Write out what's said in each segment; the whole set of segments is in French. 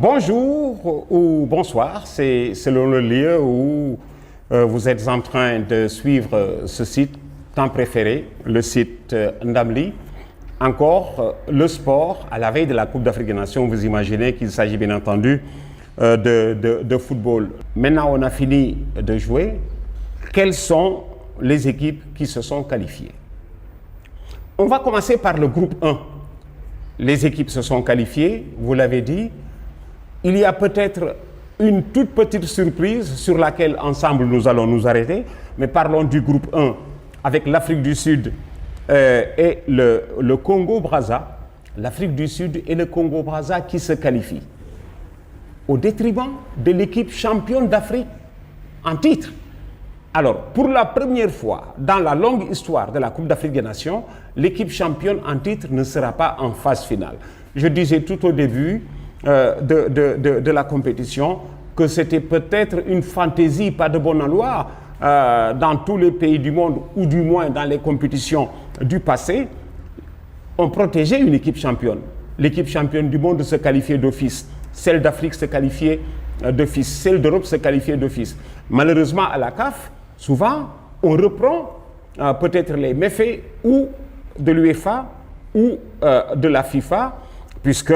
Bonjour ou bonsoir, c'est selon le lieu où vous êtes en train de suivre ce site tant préféré, le site Ndamli. Encore le sport à la veille de la Coupe d'Afrique des Nations, vous imaginez qu'il s'agit bien entendu de football. Maintenant on a fini de jouer, quelles sont les équipes qui se sont qualifiées? On va commencer par le groupe 1. Les équipes se sont qualifiées, vous l'avez dit. Il y a peut-être une toute petite surprise sur laquelle ensemble nous allons nous arrêter, mais parlons du groupe 1 avec l'Afrique du Sud et le Congo-Brazza. L'Afrique du Sud et le Congo-Brazza qui se qualifient au détriment de l'équipe championne d'Afrique en titre. Alors, pour la première fois dans la longue histoire de la Coupe d'Afrique des Nations, l'équipe championne en titre ne sera pas en phase finale. Je disais tout au début de la compétition que c'était peut-être une fantaisie, pas de bon aloi, dans tous les pays du monde, ou du moins dans les compétitions du passé. On protégeait une équipe championne. L'équipe championne du monde se qualifiait d'office. Celle d'Afrique se qualifiait d'office. Celle d'Europe se qualifiait d'office. Malheureusement, à la CAF, souvent, on reprend peut-être les méfaits ou de l'UEFA ou de la FIFA, puisque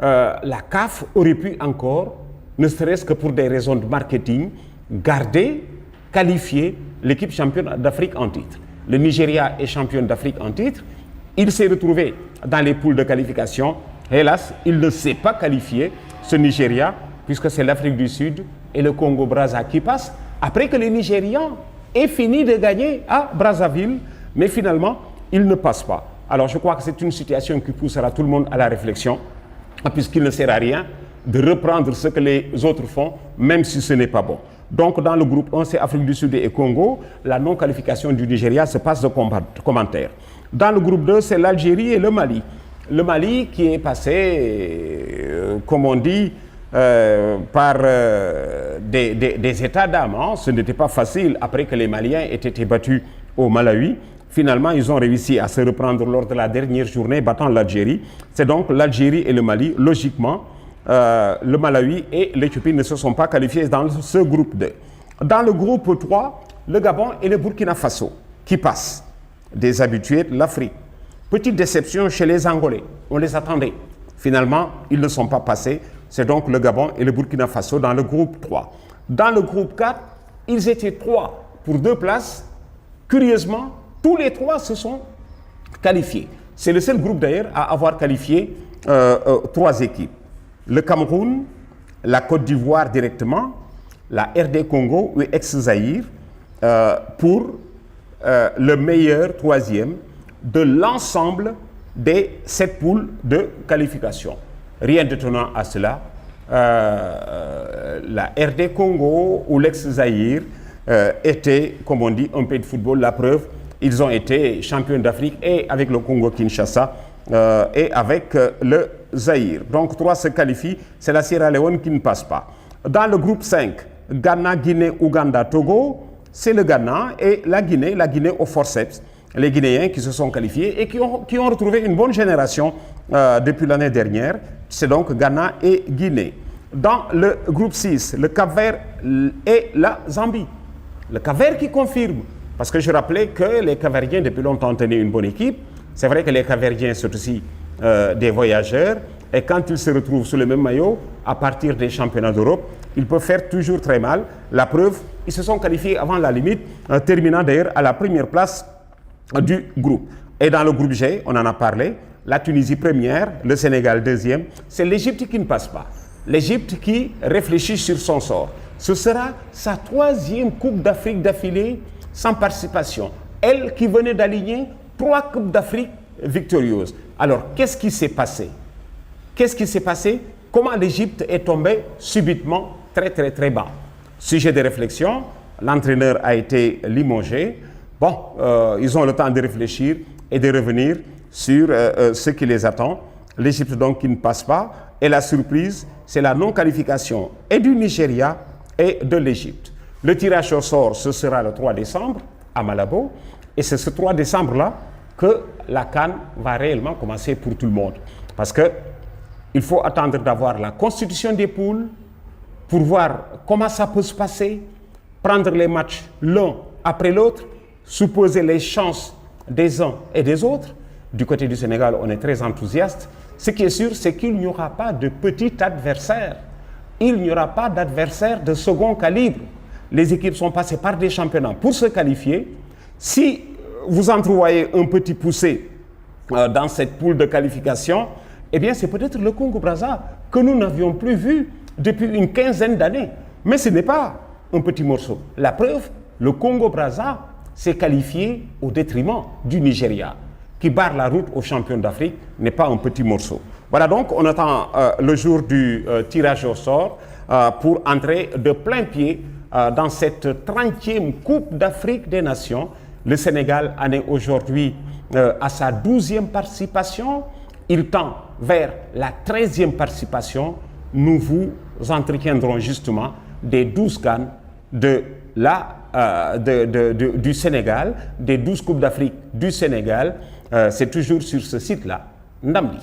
la CAF aurait pu encore, ne serait-ce que pour des raisons de marketing, garder, qualifier l'équipe championne d'Afrique en titre. Le Nigeria est championne d'Afrique en titre. Il s'est retrouvé dans les poules de qualification. Hélas, il ne s'est pas qualifié, ce Nigeria, puisque c'est l'Afrique du Sud et le Congo-Brazza qui passent, après que les Nigérians aient fini de gagner à Brazzaville, mais finalement, ils ne passent pas. Alors je crois que c'est une situation qui poussera tout le monde à la réflexion, puisqu'il ne sert à rien de reprendre ce que les autres font, même si ce n'est pas bon. Donc dans le groupe 1, c'est Afrique du Sud et Congo. La non-qualification du Nigeria se passe de commentaires. Dans le groupe 2, c'est l'Algérie et le Mali. Le Mali qui est passé, comme on dit, par des états d'âme. Hein. Ce n'était pas facile après que les Maliens aient été battus au Malawi. Finalement, ils ont réussi à se reprendre lors de la dernière journée, battant l'Algérie. C'est donc l'Algérie et le Mali. Logiquement, le Malawi et l'Éthiopie ne se sont pas qualifiés dans ce groupe 2. Dans le groupe 3, le Gabon et le Burkina Faso qui passent, des habitués de l'Afrique. Petite déception chez les Angolais. On les attendait. Finalement, ils ne sont pas passés. C'est donc le Gabon et le Burkina Faso dans le groupe 3. Dans le groupe 4, ils étaient 3 pour 2 places. Curieusement, tous les 3 se sont qualifiés. C'est le seul groupe d'ailleurs à avoir qualifié 3 équipes. Le Cameroun, la Côte d'Ivoire directement, la RD Congo ou ex-Zaïre pour le meilleur 3e de l'ensemble des 7 poules de qualification. Rien d'étonnant à cela. La RD Congo ou l'ex-Zaïre était, comme on dit, un pays de football. La preuve, ils ont été champions d'Afrique et avec le Congo-Kinshasa et avec le Zaïre. Donc 3 se qualifient, c'est la Sierra Leone qui ne passe pas. Dans le groupe 5, Ghana, Guinée, Ouganda, Togo, c'est le Ghana et la Guinée au forceps. Les Guinéens qui se sont qualifiés et qui ont retrouvé une bonne génération depuis l'année dernière. C'est donc Ghana et Guinée. Dans le groupe 6, le Cap-Vert et la Zambie. Le Cap-Vert qui confirme, parce que je rappelais que les Cap-Verdiens depuis longtemps tenaient une bonne équipe. C'est vrai que les Cap-Verdiens sont aussi des voyageurs et quand ils se retrouvent sous le même maillot, à partir des championnats d'Europe, ils peuvent faire toujours très mal. La preuve, ils se sont qualifiés avant la limite, terminant d'ailleurs à la première place du groupe. Et dans le groupe G, on en a parlé, la Tunisie première, le Sénégal deuxième, c'est l'Égypte qui ne passe pas. L'Égypte qui réfléchit sur son sort. Ce sera sa 3e Coupe d'Afrique d'affilée sans participation. Elle qui venait d'aligner 3 Coupes d'Afrique victorieuses. Alors, qu'est-ce qui s'est passé? Qu'est-ce qui s'est passé? Comment l'Égypte est tombée subitement très bas? Sujet de réflexion, l'entraîneur a été limogé. Bon, ils ont le temps de réfléchir et de revenir sur ce qui les attend. L'Égypte donc qui ne passe pas. Et la surprise, c'est la non-qualification et du Nigeria et de l'Égypte. Le tirage au sort, ce sera le 3 décembre à Malabo. Et c'est ce 3 décembre-là que la CAN va réellement commencer pour tout le monde. Parce que Il faut attendre d'avoir la constitution des poules pour voir comment ça peut se passer, prendre les matchs l'un après l'autre, supposer les chances des uns et des autres. Du côté du Sénégal, on est très enthousiaste. Ce qui est sûr, c'est qu'il n'y aura pas de petit adversaire. Il n'y aura pas d'adversaire de second calibre. Les équipes sont passées par des championnats pour se qualifier. Si vous entrevoyez un petit poussé dans cette poule de qualification, eh bien, c'est peut-être le Congo-Brazza que nous n'avions plus vu depuis une quinzaine d'années. Mais ce n'est pas un petit morceau. La preuve, le Congo-Brazza s'est qualifié au détriment du Nigeria, qui barre la route aux champions d'Afrique, n'est pas un petit morceau. Voilà donc, on attend le jour du tirage au sort pour entrer de plein pied dans cette 30e Coupe d'Afrique des Nations. Le Sénégal en est aujourd'hui à sa 12e participation. Il tend vers la 13e participation. Nous vous entretiendrons justement des 12 CAN du Sénégal, des 12 Coupes d'Afrique du Sénégal. C'est toujours sur ce site-là, Ndamli.